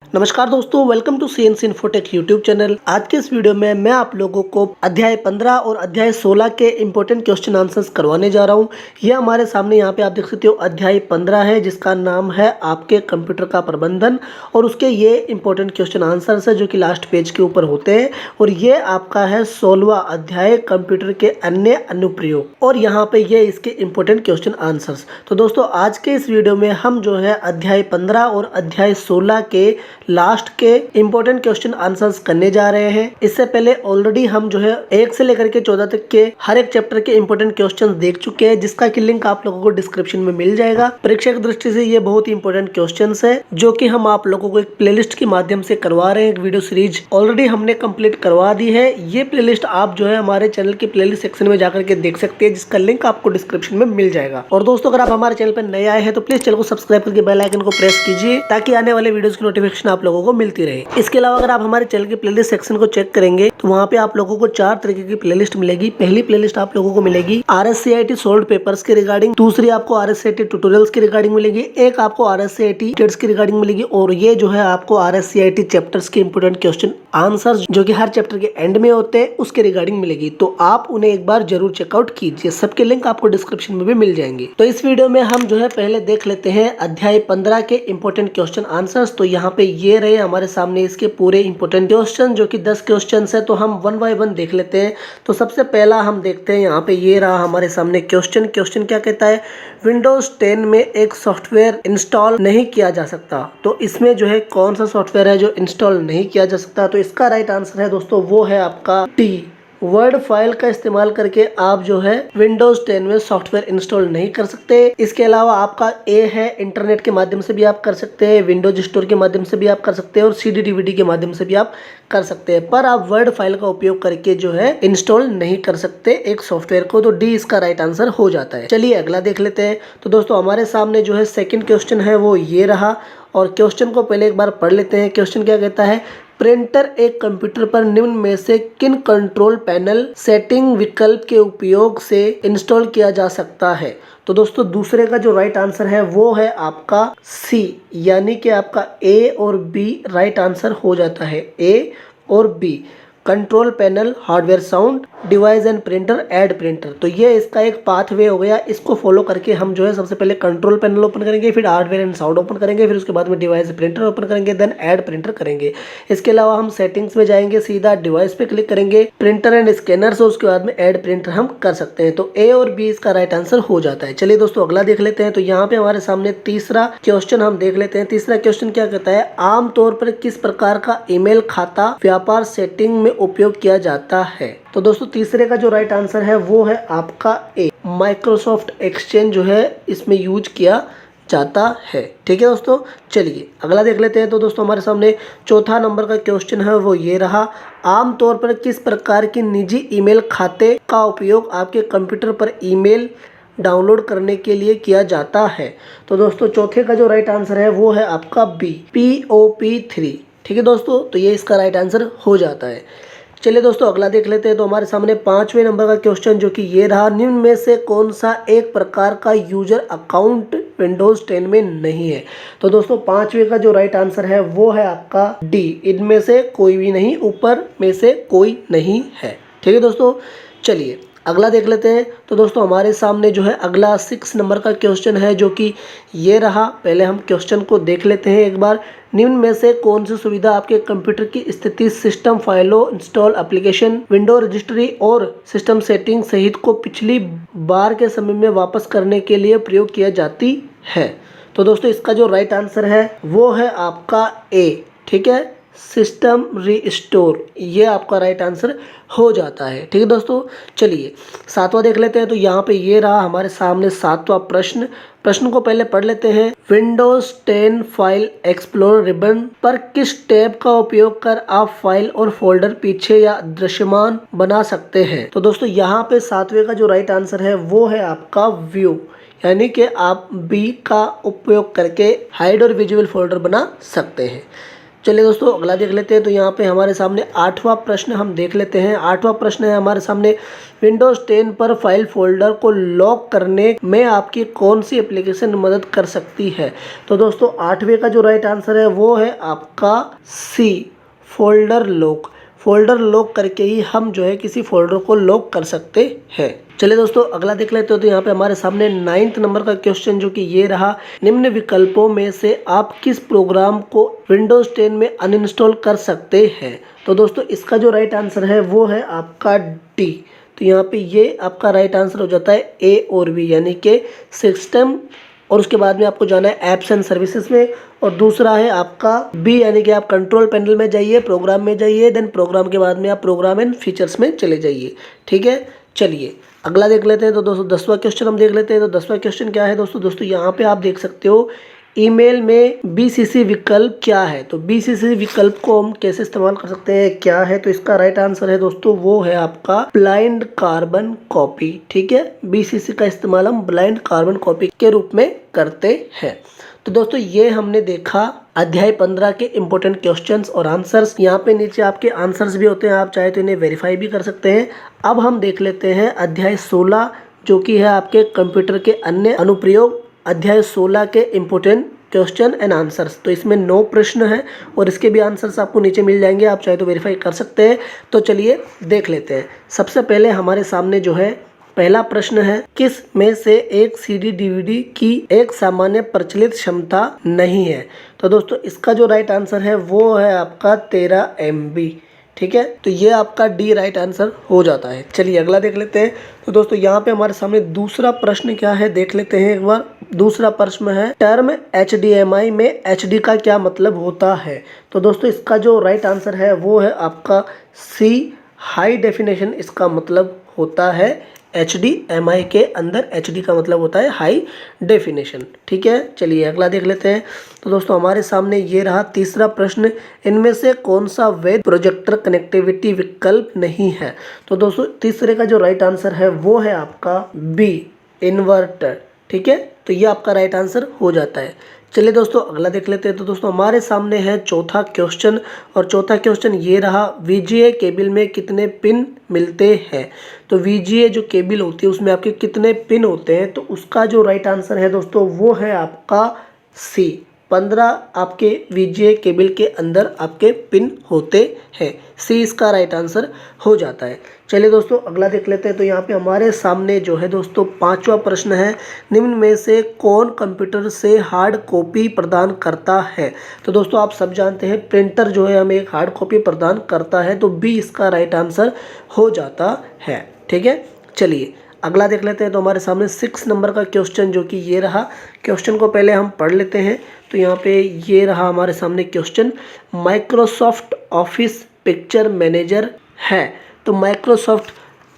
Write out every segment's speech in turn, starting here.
नमस्कार दोस्तों, welcome to CNC Infotech YouTube channel. आज के इस वीडियो में मैं आप लोगों को अध्याय 15 और अध्याय 16 के इंपॉर्टेंट क्वेश्चन आंसर्स करवाने जा रहा हूं। यह हमारे सामने यहाँ पे आप देख सकते हो अध्याय 15 है, जिसका नाम है आपके कंप्यूटर का प्रबंधन, और उसके ये इंपॉर्टेंट क्वेश्चन आंसर्स है जो कि लास्ट पेज के ऊपर होते हैं। और ये आपका है 16वां अध्याय कंप्यूटर के अन्य अनुप्रयोग, और यहाँ पे ये इसके इंपॉर्टेंट क्वेश्चन आंसर्स। तो दोस्तों आज के इस वीडियो में हम जो है अध्याय 15 और अध्याय 16 के लास्ट के इंपॉर्टेंट क्वेश्चन आंसर्स करने जा रहे हैं। इससे पहले ऑलरेडी हम जो है 1 से लेकर के 14 तक के हर एक चैप्टर के इंपॉर्टेंट क्वेश्चंस देख चुके हैं, जिसका कि लिंक आप लोगों को डिस्क्रिप्शन में मिल जाएगा। परीक्षा की दृष्टि से ये बहुत ही इंपॉर्टेंट क्वेश्चंस है जो कि हम आप लोगों को एक प्लेलिस्ट के माध्यम से करवा रहे हैं। एक वीडियो सीरीज ऑलरेडी हमने कंप्लीट करवा दी है। ये प्लेलिस्ट आप जो है हमारे चैनल के प्लेलिस्ट सेक्शन में जाकर के देख सकते हैं, जिसका लिंक आपको डिस्क्रिप्शन में मिल जाएगा। और दोस्तों अगर आप हमारे चैनल पर नए आए हैं तो प्लीज चैनल को सब्सक्राइब करके बेल आइकन को प्रेस कीजिए, ताकि आने वाले वीडियोस की नोटिफिकेशन आप लोगों को मिलती रहे। इसके अलावा अगर आप हमारे चैनल के प्लेलिस्ट सेक्शन को चेक करेंगे तो वहाँ पे आप लोगों को 4 तरीके की प्लेलिस्ट मिलेगी। पहली प्लेलिस्ट आप लोगों को मिलेगी RSCIT सोल्ड पेपर्स के रिगार्डिंग, दूसरी आपको RSCIT ट्यूटोरियल्स के रिगार्डिंग मिलेगी, एक आपको RSCIT टेट्स की रिगार्डिंग मिलेगी, और ये जो है आपको RSCIT चैप्टर्स के इंपोर्टेंट क्वेश्चन आंसर जो कि हर चैप्टर के एंड में होते हैं उसके रिगार्डिंग मिलेगी। तो आप उन्हें एक बार जरूर चेकआउट कीजिए, सबके लिंक आपको डिस्क्रिप्शन में भी मिल जाएंगे। तो इस वीडियो में हम जो है पहले देख लेते हैं अध्याय 15 के इंपॉर्टेंट क्वेश्चन आंसर्स। तो यहाँ पे ये रहे हमारे सामने इसके पूरे इंपॉर्टेंट क्वेश्चन, जो कि 10 क्वेश्चन है। तो हम 1 बाय 1 देख लेते हैं। तो सबसे पहला हम देखते हैं, यहाँ पे ये रहा हमारे सामने क्वेश्चन क्या कहता है, विंडोज 10 में एक सॉफ्टवेयर इंस्टॉल नहीं किया जा सकता। तो इसमें जो है कौन सा सॉफ्टवेयर है जो इंस्टॉल नहीं किया जा सकता? तो इसका राइट आंसर है दोस्तों वो है आपका टी। वर्ड फाइल का इस्तेमाल करके आप जो है विंडोज 10 में सॉफ्टवेयर इंस्टॉल नहीं कर सकते। इसके अलावा आपका ए है, इंटरनेट के माध्यम से भी आप कर सकते हैं, विंडोज स्टोर के माध्यम से भी आप कर सकते हैं, और CD DVD के माध्यम से भी आप कर सकते हैं, पर आप वर्ड फाइल का उपयोग करके जो है इंस्टॉल नहीं कर सकते एक सॉफ्टवेयर को। तो डी इसका राइट आंसर हो जाता है। चलिए अगला देख लेते हैं। तो दोस्तों हमारे सामने जो है सेकंड क्वेश्चन है वो ये रहा, और क्वेश्चन को पहले एक बार पढ़ लेते हैं। क्वेश्चन क्या कहता है, प्रिंटर एक कंप्यूटर पर निम्न में से किन कंट्रोल पैनल सेटिंग विकल्प के उपयोग से इंस्टॉल किया जा सकता है? तो दोस्तों दूसरे का जो राइट आंसर है वो है आपका सी, यानी कि आपका ए और बी राइट आंसर हो जाता है। ए और B, control panel, hardware, sound, device and printer, add printer. तो ये इसका एक पाथवे हो गया। इसको फॉलो करके हम जो है सबसे पहले कंट्रोल पैनल ओपन करेंगे, फिर हार्डवेयर एंड साउंड ओपन करेंगे, फिर उसके बाद में डिवाइस प्रिंटर ओपन करेंगे, देन ऐड प्रिंटर करेंगे। इसके अलावा हम सेटिंग्स में जाएंगे, सीधा डिवाइस पे क्लिक करेंगे, प्रिंटर एंड स्कैनर्स, और उसके बाद में ऐड प्रिंटर हम कर सकते हैं। तो ए और बी इसका राइट आंसर हो जाता है। चलिए दोस्तों अगला देख लेते हैं। तो यहाँ पे हमारे सामने तीसरा क्वेश्चन हम देख लेते हैं। तीसरा क्वेश्चन क्या कहता है, आमतौर पर किस प्रकार का ईमेल खाता व्यापार सेटिंग में उपयोग किया जाता है? तो दोस्तों तीसरे का जो राइट आंसर है वो है आपका ए, माइक्रोसॉफ्ट एक्सचेंज जो है इसमें यूज किया जाता है। ठीक है दोस्तों, चलिए अगला देख लेते हैं। तो दोस्तों हमारे सामने चौथा नंबर का क्वेश्चन है वो ये रहा, आमतौर पर किस प्रकार की निजी ईमेल खाते का उपयोग आपके कंप्यूटर पर ईमेल डाउनलोड करने के लिए किया जाता है? तो दोस्तों चौथे का जो राइट आंसर है वो है आपका बी, POP3। ठीक है दोस्तों, तो ये इसका राइट आंसर हो जाता है। चलिए दोस्तों अगला देख लेते हैं। तो हमारे सामने 5वें नंबर का क्वेश्चन जो कि ये रहा, निम्न में से कौन सा एक प्रकार का यूजर अकाउंट विंडोज 10 में नहीं है? तो दोस्तों 5वें का जो राइट आंसर है वो है आपका डी, इनमें से कोई भी नहीं, ऊपर में से कोई नहीं है। ठीक है दोस्तों, चलिए अगला देख लेते हैं। तो दोस्तों हमारे सामने जो है अगला 6 नंबर का क्वेश्चन है जो कि ये रहा। पहले हम क्वेश्चन को देख लेते हैं एक बार। निम्न में से कौन सी सुविधा आपके कंप्यूटर की स्थिति, सिस्टम फाइलों, इंस्टॉल एप्लीकेशन, विंडो रजिस्ट्री और सिस्टम सेटिंग सहित को पिछली बार के समय में वापस करने के लिए प्रयोग किया जाती है? तो दोस्तों इसका जो राइट आंसर है वो है आपका ए। ठीक है, सिस्टम रीस्टोर, ये आपका राइट आंसर हो जाता है। ठीक है दोस्तों, चलिए 7वां देख लेते हैं। तो यहाँ पे ये रहा हमारे सामने 7वां प्रश्न। प्रश्न को पहले पढ़ लेते हैं। विंडोज 10 फाइल एक्सप्लोरर रिबन पर किस टैब का उपयोग कर आप फाइल और फोल्डर पीछे या दृश्यमान बना सकते हैं? तो दोस्तों यहाँ पे 7वें का जो राइट आंसर है वो है आपका व्यू, यानी कि आप बी का उपयोग करके हाइड और विजुअल फोल्डर बना सकते हैं। चलिए दोस्तों अगला देख लेते हैं। तो यहाँ पे हमारे सामने 8वां प्रश्न हम देख लेते हैं। 8वां प्रश्न है हमारे सामने, विंडोज़ 10 पर फाइल फोल्डर को लॉक करने में आपकी कौन सी एप्लीकेशन मदद कर सकती है? तो दोस्तों 8वें का जो राइट आंसर है वो है आपका सी, फोल्डर लॉक। फोल्डर लॉक करके ही हम जो है किसी फोल्डर को लॉक कर सकते हैं। चलिए दोस्तों अगला देख लेते हो। तो यहाँ पे हमारे सामने 9th नंबर का क्वेश्चन जो कि ये रहा, निम्न विकल्पों में से आप किस प्रोग्राम को विंडोज़ 10 में अनइंस्टॉल कर सकते हैं? तो दोस्तों इसका जो राइट आंसर है वो है आपका डी। तो यहाँ पे ये आपका राइट आंसर हो जाता है ए और बी, यानी कि सिस्टम और उसके बाद में आपको जाना है ऐप्स एंड सर्विसेज में, और दूसरा है आपका बी, यानी कि आप कंट्रोल पैनल में जाइए, प्रोग्राम में जाइए, देन प्रोग्राम के बाद में आप प्रोग्राम एंड फीचर्स में चले जाइए। ठीक है, चलिए अगला देख लेते हैं। तो दोस्तों 10वां क्वेश्चन हम देख लेते हैं। तो 10वां क्वेश्चन क्या है दोस्तों यहाँ पे आप देख सकते हो, ईमेल में BCC विकल्प क्या है? तो BCC विकल्प को हम कैसे इस्तेमाल कर सकते हैं, क्या है? तो इसका राइट आंसर है दोस्तों वो है आपका ब्लाइंड कार्बन कॉपी। ठीक है, BCC का इस्तेमाल हम ब्लाइंड कार्बन कॉपी के रूप में करते हैं। तो दोस्तों ये हमने देखा अध्याय 15 के इंपॉर्टेंट क्वेश्चंस और आंसर्स। यहाँ पे नीचे आपके आंसर्स भी होते हैं, आप चाहे तो इन्हें वेरीफाई भी कर सकते हैं। अब हम देख लेते हैं अध्याय 16 जो कि है आपके कंप्यूटर के अन्य अनुप्रयोग। अध्याय 16 के इम्पोर्टेंट क्वेश्चन एंड आंसर्स। तो इसमें 9 प्रश्न हैं और इसके भी आंसर्स आपको नीचे मिल जाएंगे, आप चाहे तो वेरीफाई कर सकते हैं। तो चलिए देख लेते हैं। सबसे पहले हमारे सामने जो है पहला प्रश्न है, किस में से एक CD DVD की एक सामान्य प्रचलित क्षमता नहीं है? तो दोस्तों इसका जो राइट आंसर है वो है आपका 13 MB। ठीक है, तो ये आपका डी राइट आंसर हो जाता है। चलिए अगला देख लेते हैं। तो दोस्तों यहाँ पे हमारे सामने दूसरा प्रश्न क्या है देख लेते हैं एक बार। दूसरा प्रश्न है, टर्म HDMI में HD का क्या मतलब होता है? तो दोस्तों इसका जो राइट आंसर है वो है आपका सी, हाई डेफिनेशन इसका मतलब होता है। HDMI के अंदर HD का मतलब होता है हाई डेफिनेशन। ठीक है, चलिए अगला देख लेते हैं। तो दोस्तों हमारे सामने ये रहा तीसरा प्रश्न, इनमें से कौन सा वैध प्रोजेक्टर कनेक्टिविटी विकल्प नहीं है? तो दोस्तों तीसरे का जो राइट आंसर है वो है आपका बी, इन्वर्टर। ठीक है, तो ये आपका राइट आंसर हो जाता है। चलिए दोस्तों अगला देख लेते हैं। तो दोस्तों हमारे सामने है चौथा क्वेश्चन, और चौथा क्वेश्चन ये रहा, VGA केबल में कितने पिन मिलते हैं? तो VGA जो केबल होती है उसमें आपके कितने पिन होते हैं? तो उसका जो राइट आंसर है दोस्तों वो है आपका सी, 15 आपके VGA केबल के अंदर आपके पिन होते हैं। सी इसका राइट आंसर हो जाता है। चलिए दोस्तों अगला देख लेते हैं। तो यहाँ पे हमारे सामने जो है दोस्तों 5वां प्रश्न है, निम्न में से कौन कंप्यूटर से हार्ड कॉपी प्रदान करता है? तो दोस्तों आप सब जानते हैं प्रिंटर जो है हमें एक हार्ड कॉपी प्रदान करता है, तो बी इसका राइट आंसर हो जाता है। ठीक है, चलिए अगला देख लेते हैं। तो हमारे सामने 6 नंबर का क्वेश्चन जो कि ये रहा, क्वेश्चन को पहले हम पढ़ लेते हैं। तो यहाँ पे ये रहा हमारे सामने question, Microsoft office picture manager है। तो माइक्रोसॉफ्ट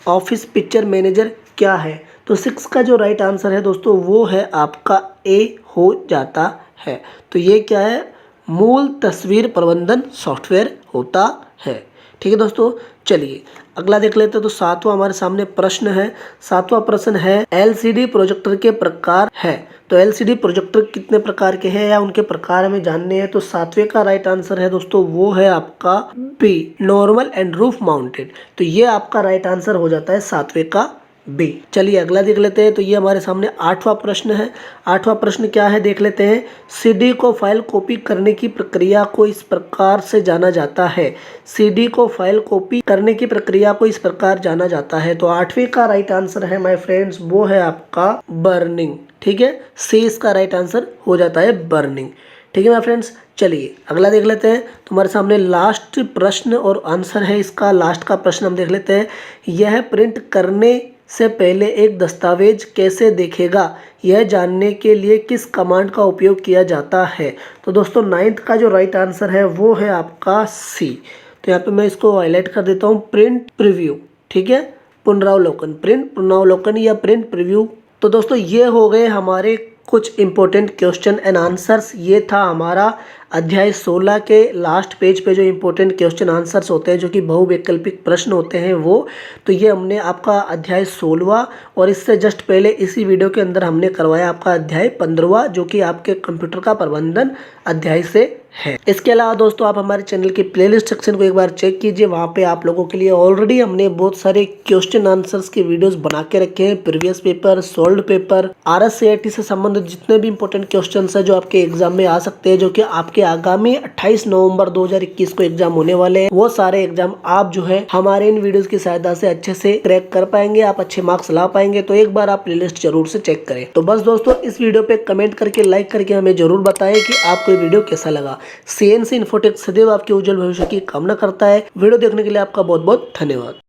ऑफिस पिक्चर मैनेजर क्या है? तो 6 का जो राइट आंसर है दोस्तों वो है आपका ए हो जाता है। तो ये क्या है? मूल तस्वीर प्रबंधन सॉफ्टवेयर होता है। ठीक है दोस्तों, चलिए अगला देख लेते हैं। तो 7वां हमारे सामने प्रश्न है। 7वां प्रश्न है, LCD प्रोजेक्टर के प्रकार है। तो LCD प्रोजेक्टर कितने प्रकार के हैं या उनके प्रकार हमें जानने हैं? तो 7वें का राइट आंसर है दोस्तों वो है आपका B, normal and roof mounted. तो ये आपका राइट आंसर हो जाता है 7वें का बी। चलिए अगला देख लेते हैं। तो ये हमारे सामने 8वां प्रश्न है। 8वां प्रश्न क्या है देख लेते हैं। CD को फाइल कॉपी करने की प्रक्रिया को इस प्रकार से जाना जाता है। CD को फाइल कॉपी करने की प्रक्रिया को इस प्रकार जाना जाता है। तो 8वें का राइट आंसर है माय फ्रेंड्स वो है आपका बर्निंग। ठीक है, सी इसका राइट आंसर हो जाता है बर्निंग। ठीक है माय फ्रेंड्स, चलिए अगला देख लेते हैं। तुम्हारे सामने लास्ट प्रश्न और आंसर है इसका। लास्ट का प्रश्न हम देख लेते हैं। यह प्रिंट करने से पहले एक दस्तावेज कैसे देखेगा, यह जानने के लिए किस कमांड का उपयोग किया जाता है? तो दोस्तों 9th का जो राइट आंसर है वो है आपका सी। तो यहाँ पे मैं इसको हाईलाइट कर देता हूँ, प्रिंट प्रीव्यू। ठीक है, पुनरावलोकन, प्रिंट पुनरावलोकन या प्रिंट प्रीव्यू। तो दोस्तों ये हो गए हमारे कुछ इंपॉर्टेंट क्वेश्चन एंड आंसर्स। ये था हमारा अध्याय 16 के लास्ट पेज पे जो इम्पोर्टेंट क्वेश्चन आंसर्स होते हैं, जो कि बहुवैकल्पिक प्रश्न होते हैं वो, तो ये हमने आपका अध्याय 16 और इससे जस्ट पहले इसी वीडियो के अंदर हमने करवाया आपका अध्याय 15 जो कि आपके कंप्यूटर का प्रबंधन अध्याय से है। इसके अलावा दोस्तों आप हमारे चैनल की प्लेलिस्ट सेक्शन को एक बार चेक कीजिए, वहाँ पे आप लोगों के लिए ऑलरेडी हमने बहुत सारे क्वेश्चन आंसर्स के वीडियोस बना के रखे हैं। Previous paper, solved paper, RSCIT से संबंधित जितने भी इंपॉर्टेंट क्वेश्चन है जो आपके एग्जाम में आ सकते हैं, जो कि आपके आगामी 28 नवंबर 2021 को एग्जाम होने वाले हैं, वो सारे एग्जाम आप जो है हमारे इन वीडियोज की सहायता से अच्छे से क्रैक कर पाएंगे, आप अच्छे मार्क्स ला पाएंगे। तो एक बार आप प्लेलिस्ट जरूर से चेक करें। तो बस दोस्तों इस वीडियो पे कमेंट करके, लाइक करके हमें जरूर बताएं कि आपको ये वीडियो कैसा लगा। CNC इन्फोटेक सदैव आपके उज्जवल भविष्य की कामना करता है। वीडियो देखने के लिए आपका बहुत बहुत धन्यवाद।